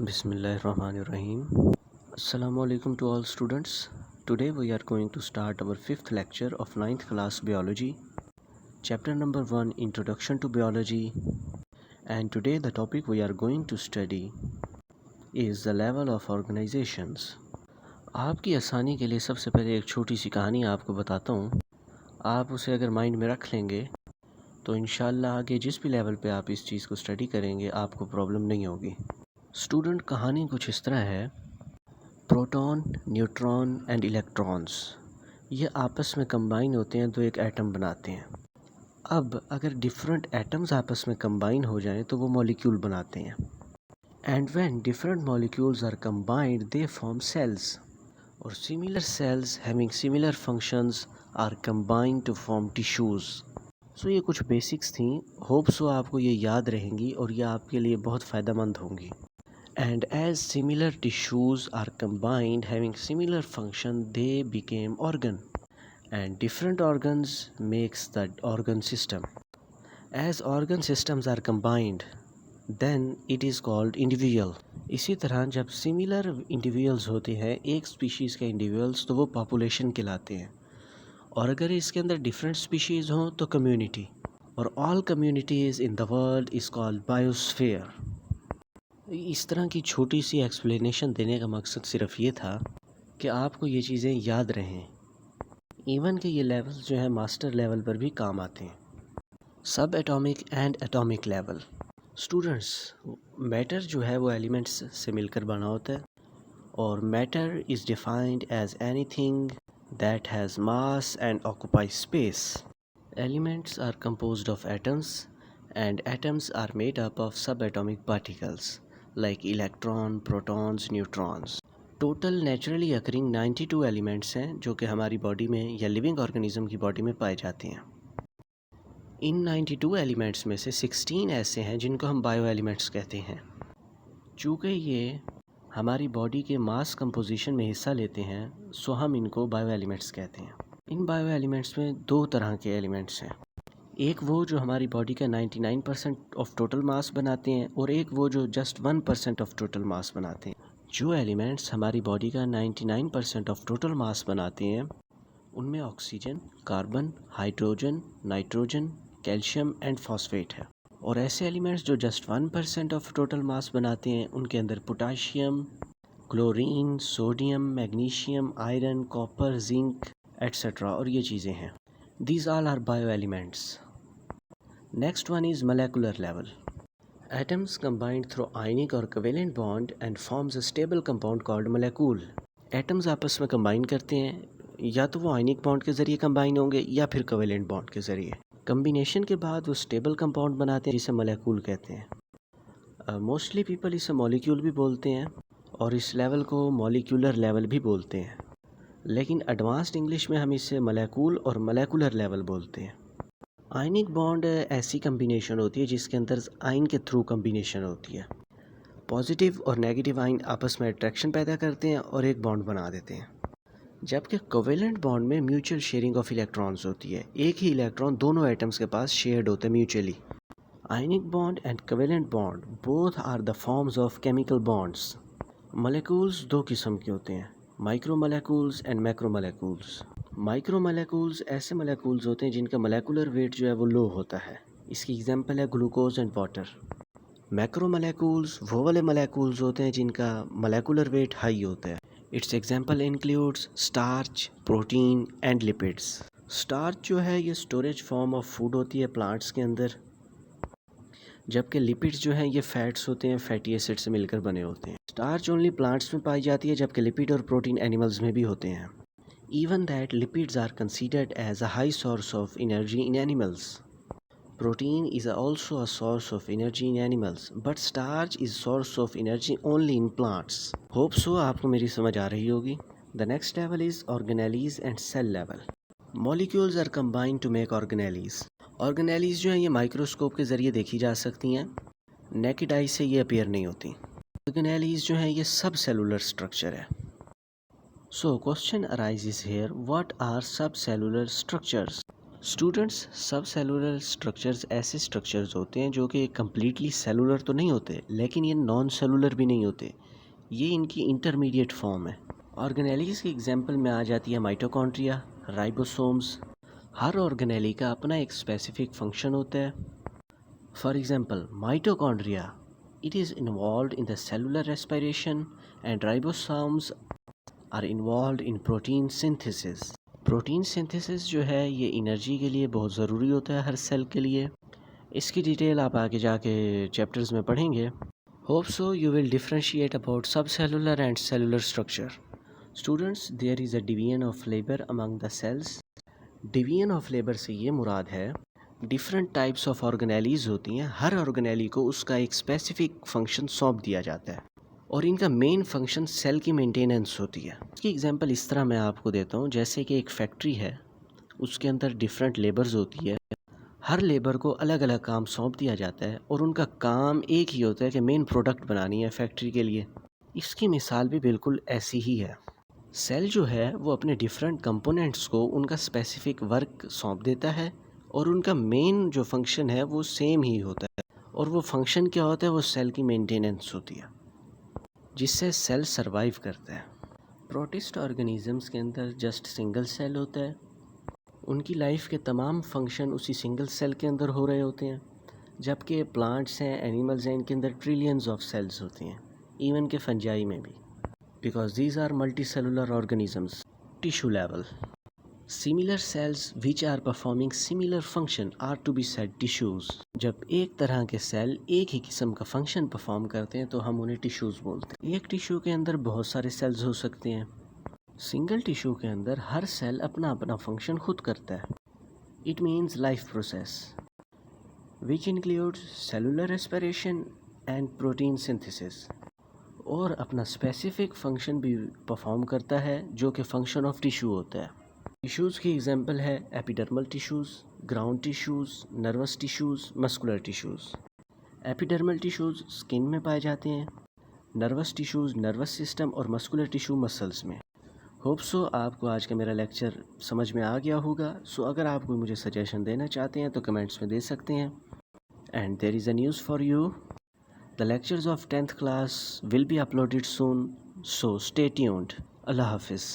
Bismillahirrahmanirrahim. Assalamu alaikum to all students. Today we are going to start our fifth lecture of ninth class biology, chapter number 1, Introduction to Biology. And today the topic we are going to study is the level of organizations. आपकी आसानी के लिए सबसे पहले एक छोटी सी कहानी आपको बताता हूँ. आप उसे अगर माइंड में रख लेंगे तो इंशाल्लाह आगे जिस भी लेवल पे आप इस चीज़ को स्टडी करेंगे आपको प्रॉब्लम नहीं होगी. स्टूडेंट, कहानी कुछ इस तरह है. प्रोटॉन, न्यूट्रॉन एंड इलेक्ट्रॉन्स ये आपस में कंबाइन होते हैं तो एक एटम बनाते हैं. अब अगर डिफरेंट एटम्स आपस में कंबाइन हो जाएं तो वो मॉलिक्यूल बनाते हैं. And when different molecules are combined they form cells. और similar cells having similar functions are combined to form tissues. So ये कुछ बेसिक्स थी. होप सो आपको ये याद रहेंगी और ये आपके लिए बहुत फ़ायदेमंद होंगी. And as similar tissues are combined having similar function, they became organ. And different organs makes the organ system. As organ systems are combined, then it is called individual. इसी तरह जब similar individuals होते हैं, एक species के individuals, तो वो population कहलाते हैं. और अगर इसके अंदर different species हों तो community. और all communities in the world is called biosphere. इस तरह की छोटी सी एक्सप्लेनेशन देने का मकसद सिर्फ ये था कि आपको ये चीज़ें याद रहें. इवन कि ये लेवल्स जो है मास्टर लेवल पर भी काम आते हैं. सब atomic and atomic level. Students, matter जो है वो एलिमेंट्स से मिलकर बना होता है. और matter is defined as anything that has mass and occupy space. Elements are composed of atoms and atoms are made up of sub atomic particles like electron, protons, neutrons. Total naturally occurring 92 एलिमेंट्स हैं जो कि हमारी body में या living organism की body में पाए जाते हैं. इन 92 एलिमेंट्स में से 16 ऐसे हैं जिनको हम बायो एलिमेंट्स कहते हैं. चूँकि ये हमारी बॉडी के मास कंपोजिशन में हिस्सा लेते हैं सो हम इनको बायो एलिमेंट्स कहते हैं. इन बायो एलिमेंट्स में दो तरह के एलिमेंट्स हैं. एक वो जो हमारी बॉडी का 99% ऑफ टोटल मास बनाते हैं और एक वो जो जस्ट 1% ऑफ टोटल मास बनाते हैं. जो एलिमेंट्स हमारी बॉडी का 99% ऑफ टोटल मास बनाते हैं उनमें oxygen, carbon, hydrogen, nitrogen, calcium and phosphate है. और ऐसे एलिमेंट्स जो जस्ट 1% ऑफ टोटल मास बनाते हैं उनके अंदर potassium, chlorine, sodium, magnesium, iron, copper, zinc etcetera और ये चीज़ें हैं. These all are bioelements. Next one is molecular level. Atoms combined through ionic or covalent bond and forms a stable compound called molecule. Atoms आपस में combine करते हैं या तो वो ionic bond के ज़रिए combine होंगे या फिर covalent bond के ज़रिए. Combination के बाद वो stable compound बनाते हैं जिसे molecule कहते हैं. Mostly people इसे molecule भी बोलते हैं और इस level को molecular level भी बोलते हैं. लेकिन एडवांस्ड इंग्लिश में हम इसे मॉलिक्यूल और मॉलिक्यूलर लेवल बोलते हैं. आयनिक बॉन्ड ऐसी कम्बिनेशन होती है जिसके अंदर आयन के थ्रू कम्बिनेशन होती है. पॉजिटिव और नेगेटिव आयन आपस में अट्रैक्शन पैदा करते हैं और एक बॉन्ड बना देते हैं. जबकि कोवेलेंट बॉन्ड में म्यूचुअल शेयरिंग ऑफ इलेक्ट्रॉन्स होती है. एक ही इलेक्ट्रॉन दोनों एटम्स के पास शेयर्ड होते हैं mutually. Ionic bond and covalent bond both are the forms of chemical bonds. Molecules दो किस्म के होते हैं, माइक्रोमोलेक्यूल्स एंड मैक्रोमोलेक्यूल्स. माइक्रोमोलेक्यूल्स ऐसे मोलेक्यूल्स होते हैं जिनका मोलेकुलर वेट जो है वो लो होता है. इसकी एग्जांपल है ग्लूकोज एंड वाटर. मैक्रोमोलेक्यूल्स वो वाले मोलेक्यूल्स होते हैं जिनका मोलेकुलर वेट हाई होता है. It's example includes starch, protein and lipids. Starch जो है ये स्टोरेज फॉर्म ऑफ फूड होती है प्लांट्स के अंदर, जबकि लिपिड्स जो हैं ये फैट्स होते हैं, फैटी एसिड से मिलकर बने होते हैं. स्टार्च ओनली प्लांट्स में पाई जाती है जबकि लिपिड और प्रोटीन एनिमल्स में भी होते हैं. Even that lipids are considered as a high source of energy in animals. Protein is also a source of energy in animals but starch is source of energy only in plants. Hope so आपको मेरी समझ आ रही होगी. The next level is organelles and cell level. Molecules are combined to make organelles. Organelles जो हैं ये microscope के ज़रिए देखी जा सकती हैं, नेकेड आई से ये अपीयर नहीं होती. ऑर्गेनेलीज जो हैं ये सब सेलुलर स्ट्रक्चर है. So question arises here, what are sub cellular structures. Students, sub cellular structures ऐसे स्ट्रक्चर्स होते हैं जो कि कम्प्लीटली सेलुलर तो नहीं होते, लेकिन ये नॉन सेलुलर भी नहीं होते। ये इनकी इंटरमीडिएट फॉर्म है। ऑर्गेनेलीज की एग्जांपल में आ जाती है माइटोकॉन्ड्रिया, राइबोसोम्स। हर ऑर्गेनेली का अपना एक स्पेसिफिक फंक्शन होता है। For example, mitochondria, it is involved in the cellular respiration, and ribosomes are involved in protein synthesis. Protein synthesis जो है ये एनर्जी के लिए बहुत ज़रूरी होता है हर सेल के लिए। इसकी डिटेल आप आगे जाके चैप्टर्स में पढ़ेंगे। Hope so you will differentiate about sub cellular and cellular structure. Students, there is a division of labour among the cells. Division of labour से ये मुराद है, डिफरेंट टाइप्स ऑफ ऑर्गेनेलीज होती हैं, हर ऑर्गेनेली को उसका एक स्पेसिफिक फंक्शन सौंप दिया जाता है और इनका मेन फंक्शन सेल की मेंटेनेंस होती है। इसकी एग्जांपल इस तरह मैं आपको देता हूँ, जैसे कि एक फैक्ट्री है, उसके अंदर डिफरेंट लेबर्स होती है। हर लेबर को अलग अलग काम सौंप दिया जाता है और उनका काम एक ही होता है कि मेन प्रोडक्ट बनानी है फैक्ट्री के लिए। इसकी मिसाल भी बिल्कुल ऐसी ही है। सेल जो है वो अपने डिफरेंट कंपोनेंट्स को उनका स्पेसिफिक वर्क सौंप देता है और उनका मेन जो फंक्शन है वो सेम ही होता है, और वो फंक्शन क्या होता है, वो सेल की मेंटेनेंस होती है, जिससे सेल सरवाइव करता है। प्रोटिस्ट ऑर्गेनिजम्स के अंदर जस्ट सिंगल सेल होता है। उनकी लाइफ के तमाम फंक्शन उसी सिंगल सेल के अंदर हो रहे होते हैं, जबकि प्लांट्स हैं, एनिमल्स हैं, इनके अंदर ट्रिलियंस ऑफ सेल्स होती हैं, इवन के फंजाई में भी, because these are multi cellular organisms. Tissue level, similar cells which are performing similar function are to be said tissues. जब एक तरह के सेल एक ही किस्म का फंक्शन परफॉर्म करते हैं तो हम उन्हें टिश्यूज़ बोलते हैं। एक टिश्यू के अंदर बहुत सारे सेल्स हो सकते हैं। सिंगल टिश्यू के अंदर हर सेल अपना अपना फंक्शन खुद करता है। It means life process which includes cellular respiration and protein synthesis, और अपना स्पेसिफिक फंक्शन भी परफॉर्म करता है जो कि फंक्शन ऑफ टिश्यू होता है। टिश्यूज़ की एग्जांपल है epidermal tissues, ground tissues, nervous tissues, muscular tissues. Epidermal tissues skin में पाए जाते हैं, नर्वस टिश्यूज़ नर्वस सिस्टम और मस्कुलर टिश्यू मसल्स में। होप सो आपको आज का मेरा लेक्चर समझ में आ गया होगा। सो अगर आप कोई मुझे सजेशन देना चाहते हैं तो कमेंट्स में दे सकते हैं। And there is a news for you, the lectures of 10th class will be uploaded soon, so stay tuned. Allah Hafiz.